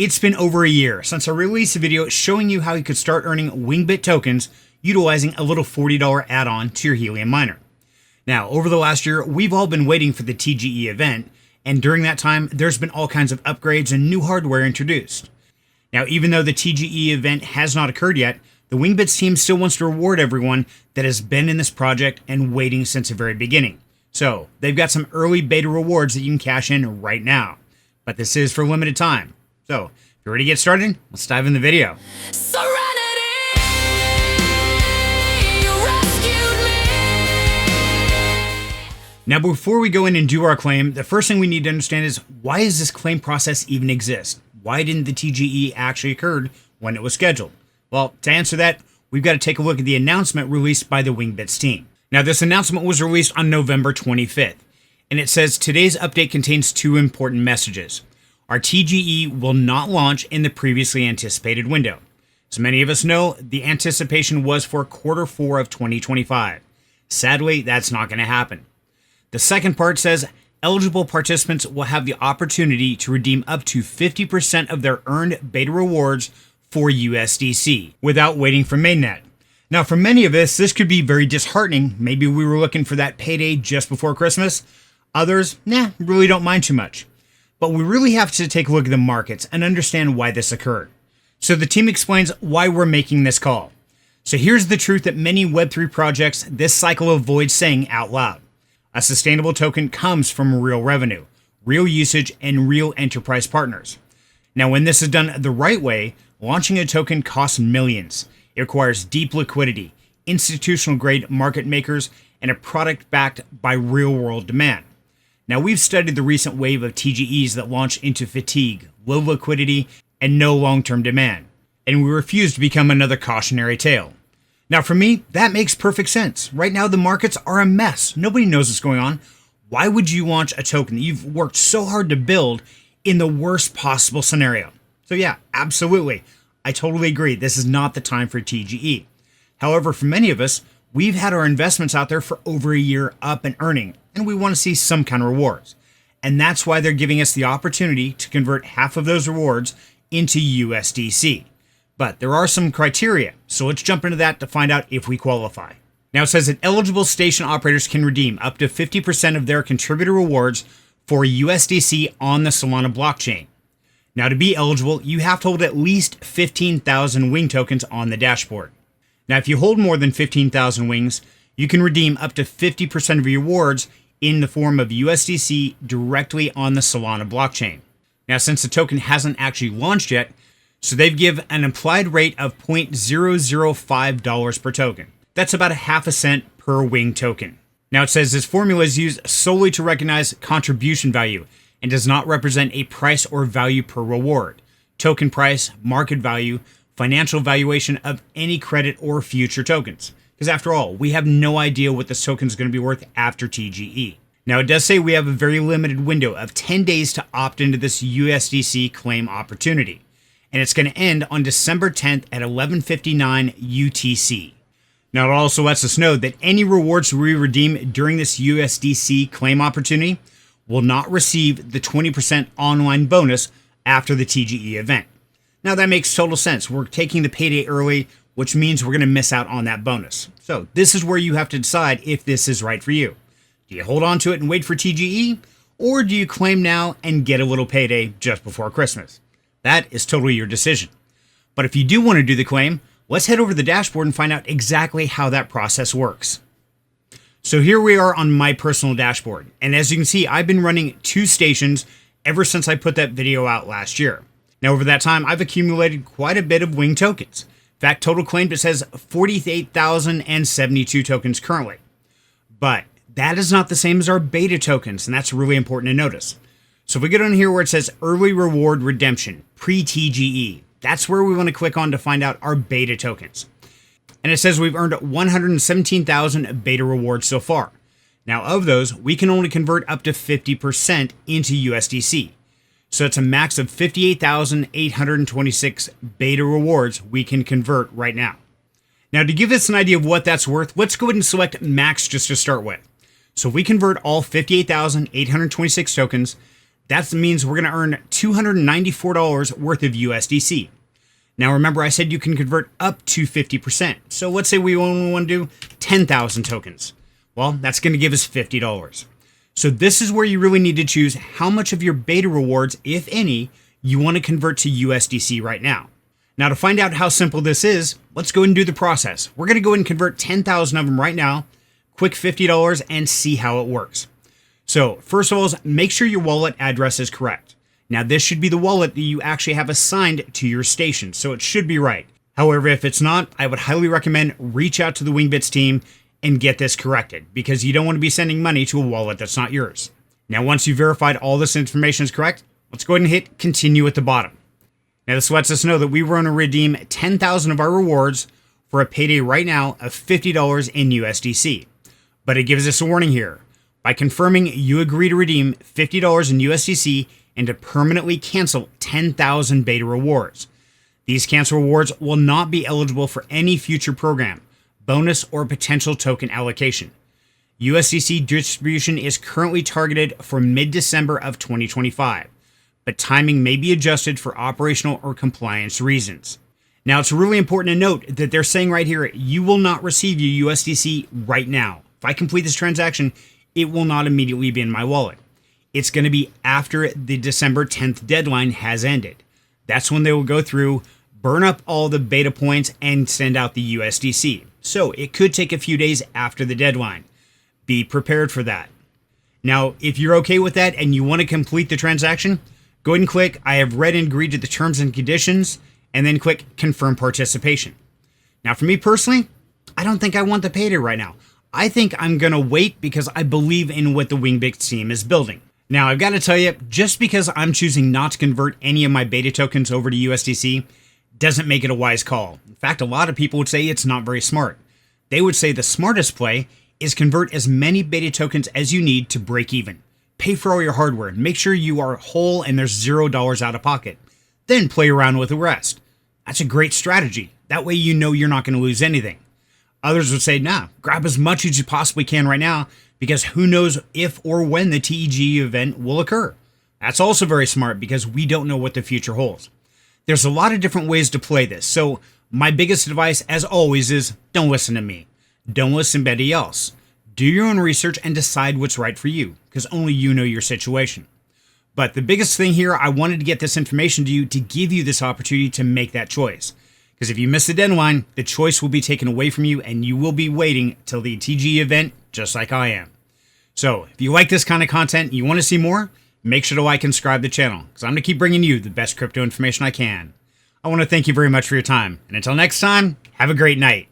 It's been over a year since I released a video showing you how you could start earning Wingbit tokens utilizing a little $40 add-on to your Helium miner. Now, over the last year, we've all been waiting for the TGE event, and during that time, there's been all kinds of upgrades and new hardware introduced. Now, even though the TGE event has not occurred yet, the Wingbits team still wants to reward everyone that has been in this project and waiting since the very beginning. So, they've got some early beta rewards that you can cash in right now. But this is for limited time. So, if you're ready to get started, let's dive in the video. Serenity, you rescued me. Now, before we go in and do our claim, the first thing we need to understand is, why does this claim process even exist? Why didn't the TGE actually occur when it was scheduled? Well, to answer that, we've got to take a look at the announcement released by the Wingbits team. Now, this announcement was released on November 25th, and it says today's update contains two important messages. Our TGE will not launch in the previously anticipated window. As many of us know, the anticipation was for Q4 of 2025. Sadly, that's not going to happen. The second part says eligible participants will have the opportunity to redeem up to 50% of their earned beta rewards for USDC without waiting for mainnet. Now, for many of us, this could be very disheartening. Maybe we were looking for that payday just before Christmas. Others, really don't mind too much. But we really have to take a look at the markets and understand why this occurred. So the team explains why we're making this call. So here's the truth that many Web3 projects this cycle avoid saying out loud. A sustainable token comes from real revenue, real usage, and real enterprise partners. Now, when this is done the right way, launching a token costs millions. It requires deep liquidity, institutional-grade market makers, and a product backed by real-world demand. Now, we've studied the recent wave of TGEs that launch into fatigue, low liquidity, and no long-term demand, and we refuse to become another cautionary tale. Now, for me, that makes perfect sense. Right now, the markets are a mess. Nobody knows what's going on. Why would you launch a token that you've worked so hard to build in the worst possible scenario? So yeah, absolutely. I totally agree. This is not the time for TGE. However, for many of us, we've had our investments out there for over a year up and earning, and we want to see some kind of rewards. And that's why they're giving us the opportunity to convert half of those rewards into USDC. But there are some criteria, so let's jump into that to find out if we qualify. Now, it says that eligible station operators can redeem up to 50% of their contributor rewards for USDC on the Solana blockchain. Now, to be eligible, you have to hold at least 15,000 wing tokens on the dashboard. Now, if you hold more than 15,000 wings, you can redeem up to 50% of your rewards in the form of USDC directly on the Solana blockchain. Now, since the token hasn't actually launched yet, so they've given an implied rate of $0.005 per token. That's about a half a cent per wing token. Now, it says this formula is used solely to recognize contribution value and does not represent a price or value per reward, token price, market value, financial valuation of any credit or future tokens. Because after all, we have no idea what this token is going to be worth after TGE. Now, it does say we have a very limited window of 10 days to opt into this USDC claim opportunity. And it's going to end on December 10th at 11:59 UTC. Now, it also lets us know that any rewards we redeem during this USDC claim opportunity will not receive the 20% online bonus after the TGE event. Now, that makes total sense. We're taking the payday early, which means we're going to miss out on that bonus. So this is where you have to decide if this is right for you. Do you hold on to it and wait for TGE, or do you claim now and get a little payday just before Christmas? That is totally your decision. But if you do want to do the claim, let's head over to the dashboard and find out exactly how that process works. So here we are on my personal dashboard. And as you can see, I've been running 2 stations ever since I put that video out last year. Now, over that time, I've accumulated quite a bit of wing tokens. In fact, total claimed, it says 48,072 tokens currently. But that is not the same as our beta tokens, and that's really important to notice. So if we get on here where it says early reward redemption, pre-TGE, that's where we want to click on to find out our beta tokens. And it says we've earned 117,000 beta rewards so far. Now, of those, we can only convert up to 50% into USDC. So it's a max of 58,826 beta rewards we can convert right now. Now, to give us an idea of what that's worth, let's go ahead and select max just to start with. So if we convert all 58,826 tokens, That means we're going to earn $294 worth of USDC. Now remember I said you can convert up to 50%. So let's say we only want to do 10,000 tokens. Well, that's going to give us $50. So this is where you really need to choose how much of your beta rewards, if any, you want to convert to USDC right now. Now to find out how simple this is, let's go ahead and do the process. We're going to go ahead and convert 10,000 of them right now, quick $50, and see how it works. So first of all, make sure your wallet address is correct. Now this should be the wallet that you actually have assigned to your station, so it should be right. However, if it's not, I would highly recommend reach out to the Wingbits team and get this corrected, because you don't want to be sending money to a wallet that's not yours. Now once you've verified all this information is correct, let's go ahead and hit continue at the bottom. Now this lets us know that we want to redeem 10,000 of our rewards for a payday right now of $50 in USDC. But it gives us a warning here. By confirming you agree to redeem $50 in USDC and to permanently cancel 10,000 beta rewards. These cancel rewards will not be eligible for any future program, bonus, or potential token allocation. USDC distribution is currently targeted for mid-December of 2025, but timing may be adjusted for operational or compliance reasons. Now, it's really important to note that they're saying right here, you will not receive your USDC right now. If I complete this transaction, it will not immediately be in my wallet. It's going to be after the December 10th deadline has ended. That's when they will go through, burn up all the beta points, and send out the USDC. So it could take a few days after the deadline. Be prepared for that. Now, if you're okay with that and you want to complete the transaction, go ahead and click I have read and agreed to the terms and conditions, and then click confirm participation. Now, for me personally, I don't think I want the payday right now. I think I'm going to wait because I believe in what the Wingbits team is building. Now, I've got to tell you, just because I'm choosing not to convert any of my beta tokens over to USDC doesn't make it a wise call. In fact, a lot of people would say it's not very smart. They would say the smartest play is convert as many beta tokens as you need to break even. Pay for all your hardware, make sure you are whole and there's $0 out of pocket. Then play around with the rest. That's a great strategy. That way you know you're not going to lose anything. Others would say, nah, grab as much as you possibly can right now, because who knows if or when the TEG event will occur. That's also very smart because we don't know what the future holds. There's a lot of different ways to play this, so my biggest advice, as always, is don't listen to me. Don't listen to anybody else. Do your own research and decide what's right for you, because only you know your situation. But the biggest thing here, I wanted to get this information to you to give you this opportunity to make that choice. Because if you miss the deadline, the choice will be taken away from you and you will be waiting till the TG event, just like I am. So if you like this kind of content and you want to see more, make sure to like and subscribe to the channel, because I'm going to keep bringing you the best crypto information I can. I want to thank you very much for your time. And until next time, have a great night.